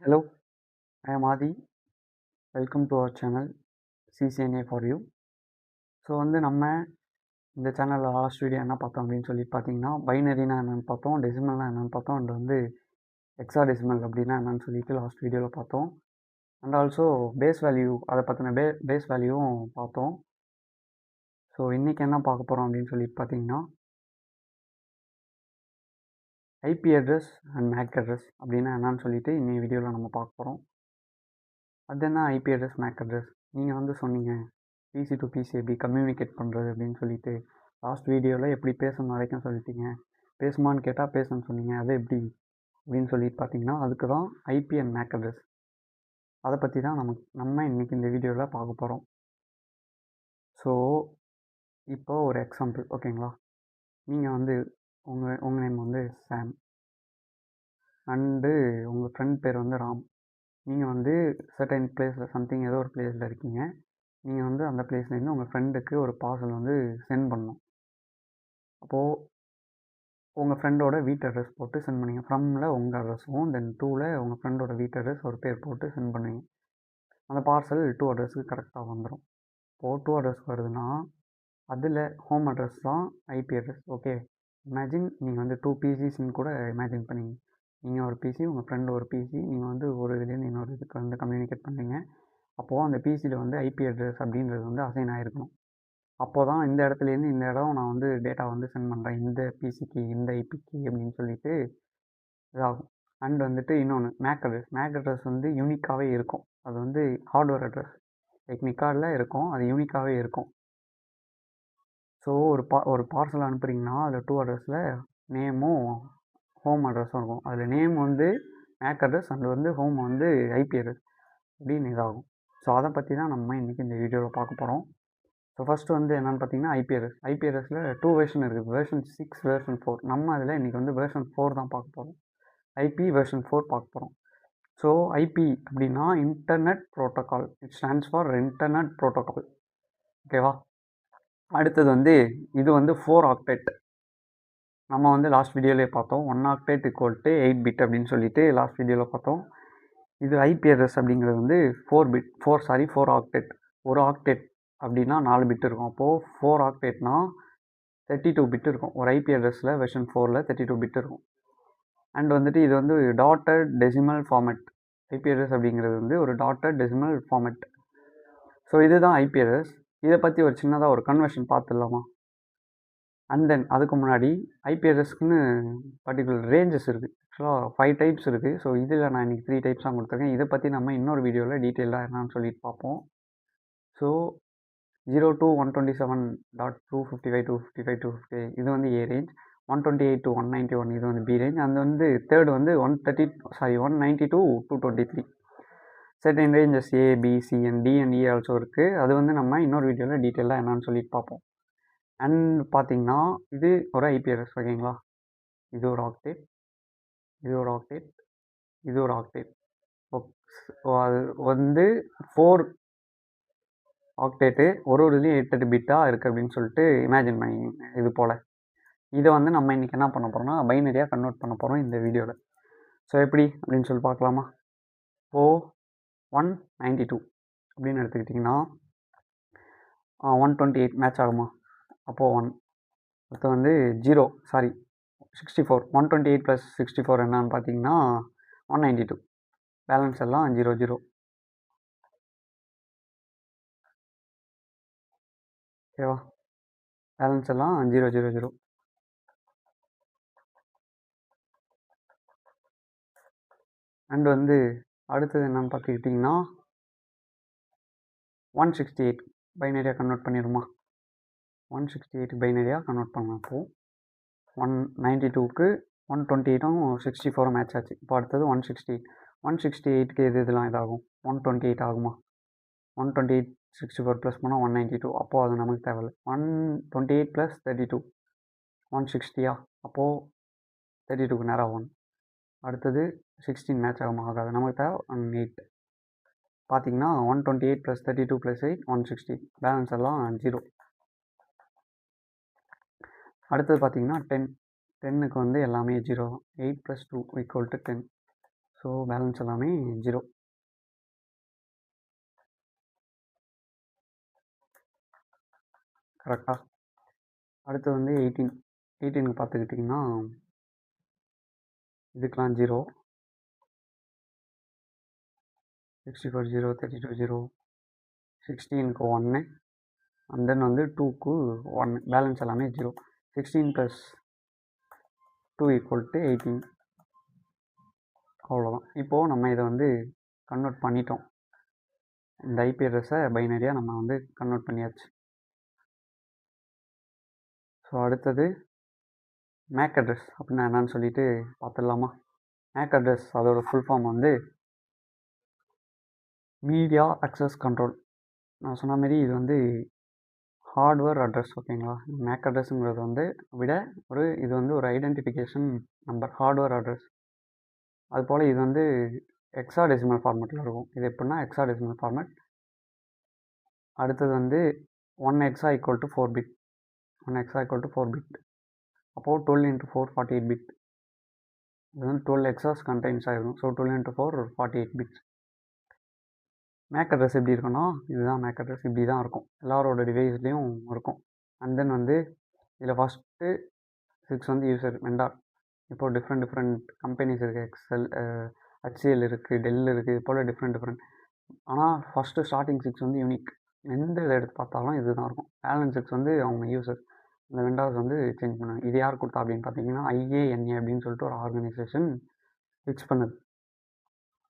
Hello, I am Adi. Welcome to our channel CCNA for you. So நம்ம இந்த சேனலில் last video என்ன பார்த்தோம் அப்படின்னு சொல்லி பார்த்தீங்கன்னா பைனரினா என்னென்னு பார்த்தோம், டெசிமல்னா என்னென்னு பார்த்தோம், அண்ட் எக்ஸா டெசிமல் அப்படின்னா என்னென்னு சொல்லிட்டு லாஸ்ட் வீடியோவில் பார்த்தோம். அண்ட் ஆல்சோ பேஸ் வேல்யூ, அதை பற்றின பேஸ் வேல்யூவும் பார்த்தோம். ஸோ இன்றைக்கி என்ன பார்க்க போகிறோம் அப்படின்னு சொல்லி பார்த்தீங்கன்னா IP address and MAC address அப்படின்னா என்னன்னு சொல்லிட்டு இன்னைக்கு வீடியோவில் நம்ம பார்க்க போகிறோம். அது என்ன ஐபி அட்ரஸ், மேக் அட்ரஸ்? நீங்கள் சொன்னீங்க பிசி டு பிசி எப்படி கம்யூனிகேட் பண்ணுறது அப்படின்னு சொல்லிட்டு லாஸ்ட் வீடியோவில் எப்படி பேசணும் வரைக்கும் சொல்லிட்டீங்க. பேசுமான்னு கேட்டால் பேசணும்னு சொன்னீங்க. அது எப்படி அப்படின்னு சொல்லிட்டு பார்த்தீங்கன்னா அதுக்கு தான் ஐபி அண்ட் மேக் அட்ரஸ். அதை பற்றி தான் நம்ம இன்றைக்கி இந்த வீடியோவில் பார்க்க போகிறோம். ஸோ இப்போ ஒரு எக்ஸாம்பிள், ஓகேங்களா? நீங்கள் உங்கள் நேம் சாம் அண்டு உங்கள் ஃப்ரெண்ட் பேர் ராம். நீங்கள் சர்டைன் பிளேஸில் சம்திங் ஏதோ ஒரு பிளேஸில் இருக்கீங்க. நீங்கள் அந்த பிளேஸ்லேருந்து உங்கள் ஃப்ரெண்டுக்கு ஒரு பார்சல் சென்ட் பண்ணணும். அப்போது உங்கள் ஃப்ரெண்டோட வீட்டு அட்ரஸ் போட்டு சென்ட் பண்ணுவீங்க. ஃப்ரம்மில் உங்கள் அட்ரஸும், தென் 2ல் உங்கள் ஃப்ரெண்டோட வீட்டு அட்ரஸ் ஒரு பேர் போட்டு சென்ட் பண்ணுவீங்க. அந்த பார்சல் 2 அட்ரஸுக்கு கரெக்டாக வந்துடும். இப்போது 2 அட்ரஸ் வருதுன்னா அதில் ஹோம் அட்ரஸ் தான் ஐபி அட்ரஸ். ஓகே, இமேஜின் நீங்கள் 2 பிசிஸ்ன்னு கூட இமேஜின் பண்ணிங்க. நீங்கள் ஒரு பிசி, உங்கள் ஃப்ரெண்டு ஒரு பிசி, நீங்கள் ஒரு இதுலேருந்து இன்னொரு இதுக்கு கம்யூனிகேட் பண்ணுறீங்க. அப்போது அந்த பிசியில் ஐபி அட்ரஸ் அப்படின்றது அசைன் ஆகிருக்கணும். அப்போ தான் இந்த இடத்துலேருந்து இந்த இடம் நான் டேட்டா சென்ட் பண்ணுறேன் இந்த பிசிக்கு, இந்த ஐபிக்கு அப்படின்னு சொல்லிட்டு இதாகும். அண்ட் இன்னொன்று மேக் அட்ரஸ் யூனிக்காகவே இருக்கும். அது ஹார்ட்வேர் அட்ரஸ் டெக்னிக்காவில் இருக்கும், அது யூனிக்காகவே இருக்கும். ஸோ ஒரு பார்சல் அனுப்புகிறீங்கன்னா அதில் 2 அட்ரஸில் நேமும் ஹோம் அட்ரஸும் இருக்கும். அதில் name MAC address and home IP address அப்படின்னு இதாகும். ஸோ அதை பற்றி தான் நம்ம இன்றைக்கி இந்த வீடியோவில் பார்க்க போகிறோம். ஸோ ஃபஸ்ட்டு என்னென்னு பார்த்தீங்கன்னா ஐபிஎஸ்ஸில் 2 வெர்ஷன் இருக்குது, வெர்ஷன் 6, வெர்ஷன் 4. நம்ம அதில் இன்றைக்கி வெர்ஷன் 4 தான் பார்க்க போகிறோம். ஐபி வெர்ஷன் 4 பார்க்க போகிறோம். ஸோ ஐபி அப்படின்னா internet protocol. It stands for internet protocol. ஓகேவா? அடுத்தது இது 4 ஆக்டேட். நம்ம லாஸ்ட் வீடியோவிலே பார்த்தோம் 1 ஆக்டேட் = 8 பிட் அப்படின்னு சொல்லிட்டு லாஸ்ட் வீடியோவில் பார்த்தோம். இது ஐபி அட்ரஸ் அப்படிங்கிறது 4 ஆக்டேட். ஒரு ஆக்டேட் அப்படின்னா 4 பிட் இருக்கும். அப்போது 4 ஆக்டேட்னா 32 பிட் இருக்கும். ஒரு ஐபி அட்ரஸில் வெர்ஷன் 4ல் 32 பிட் இருக்கும். அண்ட் இது dotted decimal format. IP address அப்படிங்கிறது ஒரு டாட்டட் டெசிமல் ஃபார்மெட். ஸோ இதுதான் ஐபி அட்ரஸ். இதை பற்றி ஒரு சின்னதாக ஒரு கன்வர்ஷன் பார்த்துடலாமா? அண்ட் தென் அதுக்கு முன்னாடி ஐபி அட்ரஸ்க்குன்னு பர்டிகுலர் ரேஞ்சஸ் இருக்குது. ஆக்சுவலாக 5 டைப்ஸ் இருக்குது. ஸோ இதில் நான் இன்றைக்கி 3 டைப்ஸாக கொடுத்துருக்கேன். இதை பற்றி நம்ம இன்னொரு வீடியோவில் டீட்டெயிலாக என்னன்னு சொல்லிட்டு பார்ப்போம். ஸோ 0 to 127.255.255 இது ஏ ரேஞ்ச். 128 to 191 இது பி ரேஞ்ச். அந்த third 190 to 223. Certain ranges A, B, C and D and E also இருக்குது. அது நம்ம இன்னொரு வீடியோவில் டீட்டெயிலாக என்னன்னு சொல்லிட்டு பார்ப்போம். அண்ட் பார்த்தீங்கன்னா இது ஒரு ஐபி அட்ரஸ், ஓகேங்களா? இது ஒரு ஆக்டேட், இது ஒரு ஆக்டேட், இது ஒரு ஆக்டேட். அது 4 ஆக்டேட்டு ஒரு இதுலேயும் 8 பிட்டாக இருக்குது அப்படின்னு சொல்லிட்டு இமேஜின் பண்ணி இது போல். இதை நம்ம இன்றைக்கி என்ன பண்ண போகிறோம்னா பைனரியாக கன்வெர்ட் பண்ண போகிறோம் இந்த வீடியோவில். ஸோ எப்படி அப்படின்னு சொல்லி பார்க்கலாமா? இப்போது 192 அப்படின்னு எடுத்துக்கிட்டிங்கன்னா 128 மேட்ச் ஆகுமா? அப்போது 1. அடுத்து 64. 128 + 64 என்னன்னு பார்த்தீங்கன்னா 192. பேலன்ஸ் எல்லாம் 0 0. ஓகேவா? பேலன்ஸ் எல்லாம் 0 0 0. அண்ட் அடுத்தது என்னன்னு பார்த்துக்கிட்டிங்கன்னா 168 பைனரியாக கன்வெர்ட் பண்ணிடுமா? 168 பைனரியாக கன்வெர்ட் பண்ணலாம். அப்போது 192க்கு 128ம் 64 மேட்ச் ஆச்சு. இப்போ அடுத்தது 168. 168க்கு இதெல்லாம் இதாகும் 128 ஆகுமா? 128 64 ப்ளஸ் பண்ணால் 192. அப்போது அது நமக்கு தேவையில்லை. 128 + 32 160. அப்போது 32க்கு நேராக 1. அடுத்தது 16 மேட்ச் ஆகுமா? ஆகாது. நமக்கு தேவை 8. பார்த்தீங்கன்னா 128 + 32 + 8 160. பேலன்ஸ் எல்லாம் 0. அடுத்தது பார்த்தீங்கன்னா 10. 10க்கு எல்லாமே 0 தான். 8 + 2 = 10. ஸோ பேலன்ஸ் எல்லாமே 0. கரெக்டாக. அடுத்து வந்து 18க்கு பார்த்துக்கிட்டிங்கன்னா இதுக்கெலாம் 0, 64 0, 32 0, 16க்கு 1, அண்ட் தென் வந்து 2க்கு 1, பேலன்ஸ் எல்லாமே 0. 16 + 2 = 18. அவ்வளோதான். இப்போது நம்ம இதை வந்து கன்வெர்ட் பண்ணிட்டோம். இந்த ஐபி அட்ரஸை பைனரியாக நம்ம வந்து கன்வெர்ட் பண்ணியாச்சு. ஸோ அடுத்தது மேக் அட்ரஸ் அப்படின்னா என்னன்னு சொல்லிட்டு பார்த்துடலாமா? மேக் அட்ரஸ் அதோட ஃபுல் ஃபார்ம் வந்து மீடியா அக்சஸ் கண்ட்ரோல். நான் சொன்ன மாரி இது வந்து ஹார்ட்வேர் அட்ரஸ், ஓகேங்களா? மேக் அட்ரஸுங்கிறது வந்து இது வந்து ஒரு ஐடென்டிஃபிகேஷன் நம்பர், ஹார்ட்வேர் அட்ரஸ். அதுபோல் இது வந்து ஹெக்ஸாடெசிமல் ஃபார்மேட்டில் இருக்கும். இது எப்படின்னா ஹெக்ஸாடெசிமல் ஃபார்மேட். அடுத்தது வந்து 1 ஹெக்ஸா = 4 பிட். 1 hexa = 4 bit. அப்போது 12 × 4 48 பிட். இது வந்து 12 ஹெக்ஸாஸ் கண்டெய்ன்ஸ் ஆகிருக்கும். So 12 × 4 48 bits. மேக் அட்ரஸ் எப்படி இருக்குன்னா, இதுதான் மேக் அட்ரஸ். இப்படி தான் இருக்கும், எல்லாரோட டிவைஸ்லேயும் இருக்கும். அண்ட் தென் வந்து இதில் ஃபஸ்ட்டு 6 வந்து யூசர் வெண்டார். இப்போது டிஃப்ரெண்ட் கம்பெனிஸ் இருக்குது. எக்ஸல், HCL இருக்குது, டெல் இருக்குது, இது போல் டிஃப்ரெண்ட். ஆனால் ஃபஸ்ட்டு ஸ்டார்டிங் 6 வந்து யூனிக். எந்த இதை எடுத்து பார்த்தாலும் இது தான் இருக்கும். பேலன்ஸ் 6 வந்து அவங்க யூசர், இந்த வெண்டார்ஸ் வந்து சேஞ்ச் பண்ணுவாங்க. இது யார் கொடுத்தா அப்படின்னு பார்த்தீங்கன்னா IANA அப்படின்னு சொல்லிட்டு ஒரு ஆர்கனைசேஷன் ஃபிக்ஸ் பண்ணுது,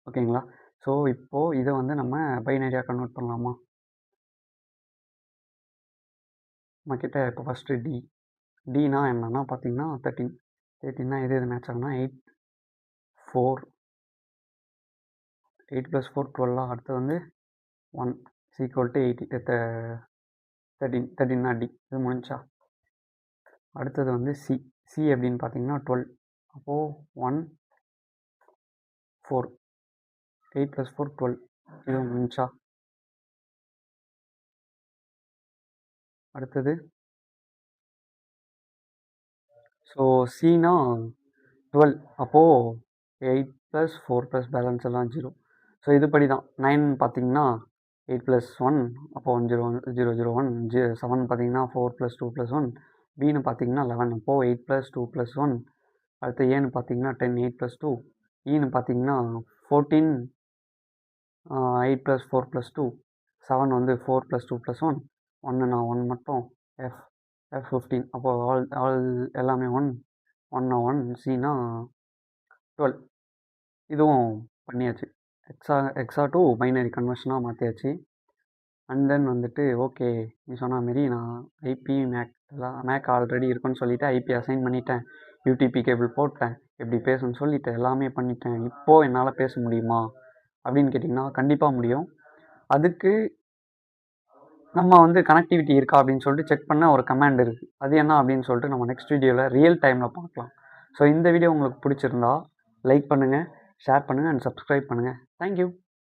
ஓகேங்களா? ஸோ இப்போது இதை வந்து நம்ம பைனரியாக கன்வெர்ட் பண்ணலாமா? நம்மக்கிட்ட இப்போ ஃபஸ்ட்டு டினா என்னன்னா பார்த்தீங்கன்னா 13னா எது மேட்ச் ஆகுனா 8 + 4 12. அடுத்து வந்து 1 = 8, 13னா டி. இது முடிஞ்சா. அடுத்தது வந்து சி அப்படின்னு பார்த்தீங்கன்னா 12. அப்போது 1 4, 8 + 4 12. இது முடிஞ்சா. அடுத்தது ஸோ சினா 12. அப்போது 8 + 4 + பேலன்ஸ் எல்லாம் 0. ஸோ இதுபடி தான். 9 பார்த்தீங்கன்னா 8 + 1, அப்போது 1 0 0 0 1. 7 பார்த்தீங்கன்னா 4 + 2 + 1. பின்னு பார்த்தீங்கன்னா 11. அப்போது 8 + 2 + 1. அடுத்து ஏன்னு பார்த்தீங்கன்னா 10, 8 + 2. ஈன்னு பார்த்தீங்கன்னா 14, 8 + 4 + 2. 7 வந்து 4 + 2 + 1. 1னா 1 மட்டும். F15. அப்போது ஆல் எல்லாமே 1. 1னா 1. சினா 12. இதுவும் பண்ணியாச்சு. எக்ஸா டு பைனரி கன்வர்ஷனாக மாற்றியாச்சு. அண்ட் தென் வந்துட்டு ஓகே, நீ சொன்ன மாரி நான் ஐபி மேக் ஆல்ரெடி இருக்குன்னு சொல்லிவிட்டு ஐபி அசைன் பண்ணிட்டேன், யூடிபி கேபிள் போட்டேன், எப்படி பேசணும்னு சொல்லிவிட்டு எல்லாமே பண்ணிட்டேன். இப்போது என்னால் பேச முடியுமா அப்படின்னு கேட்டிங்கன்னா கண்டிப்பாக முடியும். அதுக்கு நம்ம வந்து கனெக்டிவிட்டி இருக்கா அப்படின்னு சொல்லிட்டு செக் பண்ண ஒரு கமாண்ட் இருக்குது. அது என்ன அப்படின்னு சொல்லிட்டு நம்ம நெக்ஸ்ட் வீடியோவில் ரியல் டைமில் பார்க்கலாம். ஸோ இந்த வீடியோ உங்களுக்கு பிடிச்சிருந்தா லைக் பண்ணுங்கள், ஷேர் பண்ணுங்கள் அண்ட் சப்ஸ்கிரைப் பண்ணுங்கள். தேங்க்யூ.